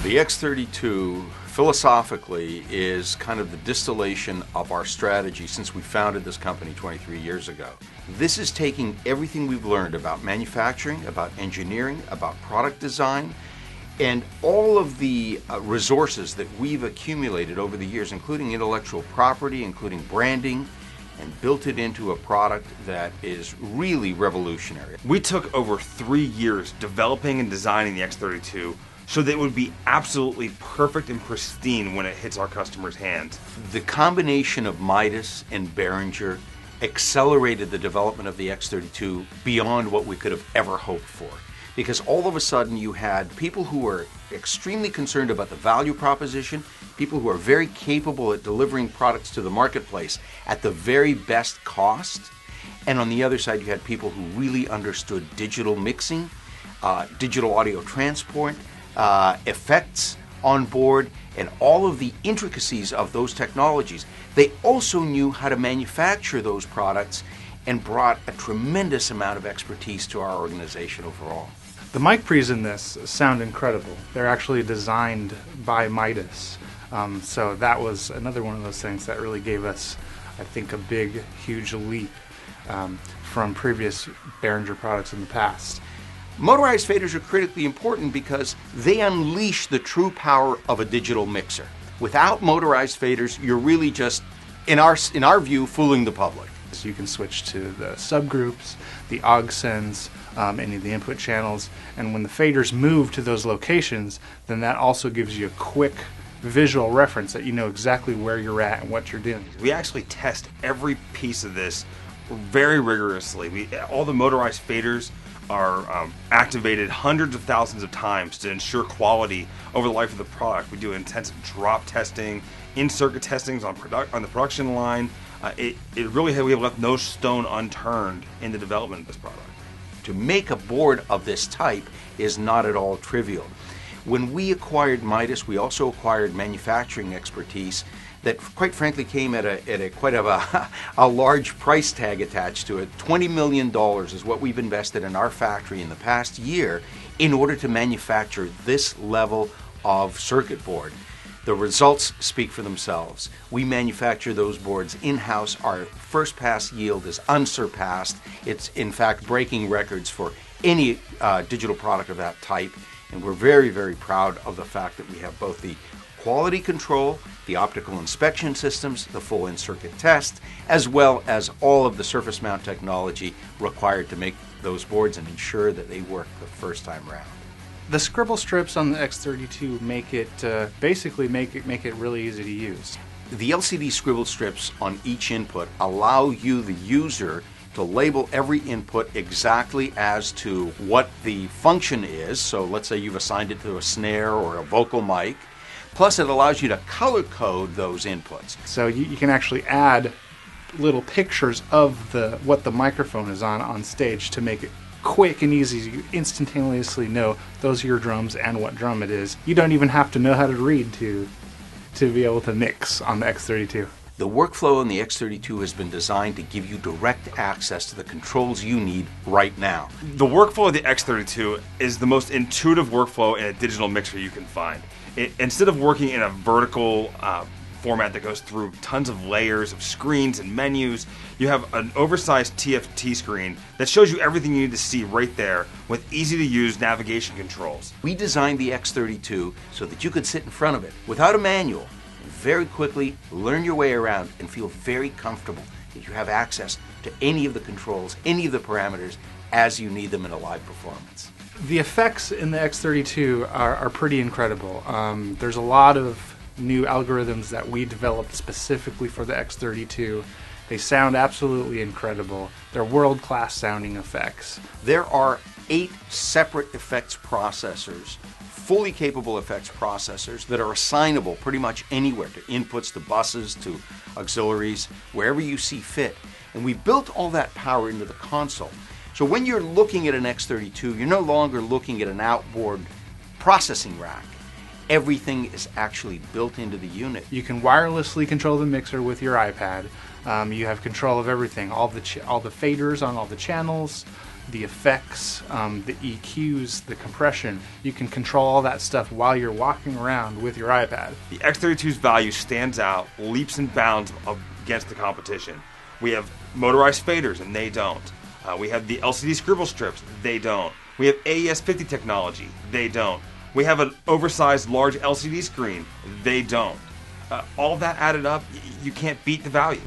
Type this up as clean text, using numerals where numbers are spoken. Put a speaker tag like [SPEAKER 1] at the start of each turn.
[SPEAKER 1] The X32, philosophically, is kind of the distillation of our strategy since we founded this company 23 years ago. This is taking everything we've learned about manufacturing, about engineering, about product design, and all of the resources that we've accumulated over the years, including intellectual property, including branding, and built it into a product that is really revolutionary.
[SPEAKER 2] We took over 3 years developing and designing the X32 so that it would be absolutely perfect and pristine when it hits our customers' hands.
[SPEAKER 1] The combination of Midas and Behringer accelerated the development of the X32 beyond what we could have ever hoped for. Because all of a sudden you had people who were extremely concerned about the value proposition, people who are very capable at delivering products to the marketplace at the very best cost, and on the other side you had people who really understood digital mixing, digital audio transport, effects on board, and all of the intricacies of those technologies. They also knew how to manufacture those products and brought a tremendous amount of expertise to our organization overall.
[SPEAKER 3] The mic pre's in this sound incredible. They're actually designed by Midas. So that was another one of those things that really gave us, I think, a big, huge leap from previous Behringer products in the past.
[SPEAKER 1] Motorized faders are critically important because they unleash the true power of a digital mixer. Without motorized faders, you're really just, in our view, fooling the public.
[SPEAKER 3] So you can switch to the subgroups, the aux sends, any of the input channels, and when the faders move to those locations, then that also gives you a quick visual reference that you know exactly where you're at and what you're doing.
[SPEAKER 2] We actually test every piece of this very rigorously. All the motorized faders are activated hundreds of thousands of times to ensure quality over the life of the product. We do intensive drop testing, in-circuit testings on the production line. We have left no stone unturned in the development of this product.
[SPEAKER 1] To make a board of this type is not at all trivial. When we acquired Midas, we also acquired manufacturing expertise that, quite frankly, came at quite a large price tag attached to it. $20 million is what we've invested in our factory in the past year in order to manufacture this level of circuit board. The results speak for themselves. We manufacture those boards in-house. Our first pass yield is unsurpassed. It's in fact breaking records for any digital product of that type. And we're very, very proud of the fact that we have both the quality control, the optical inspection systems, the full in-circuit test, as well as all of the surface mount technology required to make those boards and ensure that they work the first time around.
[SPEAKER 3] The scribble strips on the X32 make it basically make it really easy to use.
[SPEAKER 1] The LCD scribble strips on each input allow you, the user, to label every input exactly as to what the function is. So let's say you've assigned it to a snare or a vocal mic. Plus it allows you to color code those inputs.
[SPEAKER 3] So you can actually add little pictures of what the microphone is on stage to make it quick and easy. You instantaneously know those are your drums and what drum it is. You don't even have to know how to read to be able to mix on the X32.
[SPEAKER 1] The workflow in the X32 has been designed to give you direct access to the controls you need right now.
[SPEAKER 2] The workflow of the X32 is the most intuitive workflow in a digital mixer you can find. Instead of working in a vertical format that goes through tons of layers of screens and menus, you have an oversized TFT screen that shows you everything you need to see right there with easy to use navigation controls.
[SPEAKER 1] We designed the X32 so that you could sit in front of it without a manual and very quickly learn your way around and feel very comfortable that you have access to any of the controls, any of the parameters as you need them in a live performance.
[SPEAKER 3] The effects in the X32 are pretty incredible. There's a lot of new algorithms that we developed specifically for the X32. They sound absolutely incredible. They're world-class sounding effects.
[SPEAKER 1] There are 8 separate effects processors, fully capable effects processors that are assignable pretty much anywhere, to inputs, to buses, to auxiliaries, wherever you see fit. And we built all that power into the console. So when you're looking at an X32, you're no longer looking at an outboard processing rack. Everything is actually built into the unit.
[SPEAKER 3] You can wirelessly control the mixer with your iPad. You have control of everything, all the faders on all the channels, the effects, the EQs, the compression. You can control all that stuff while you're walking around with your iPad.
[SPEAKER 2] The X32's value stands out, leaps and bounds against the competition. We have motorized faders, and they don't. We have the LCD scribble strips, they don't. We have AES-50 technology, they don't. We have an oversized large LCD screen, they don't. All that added up, you can't beat the value.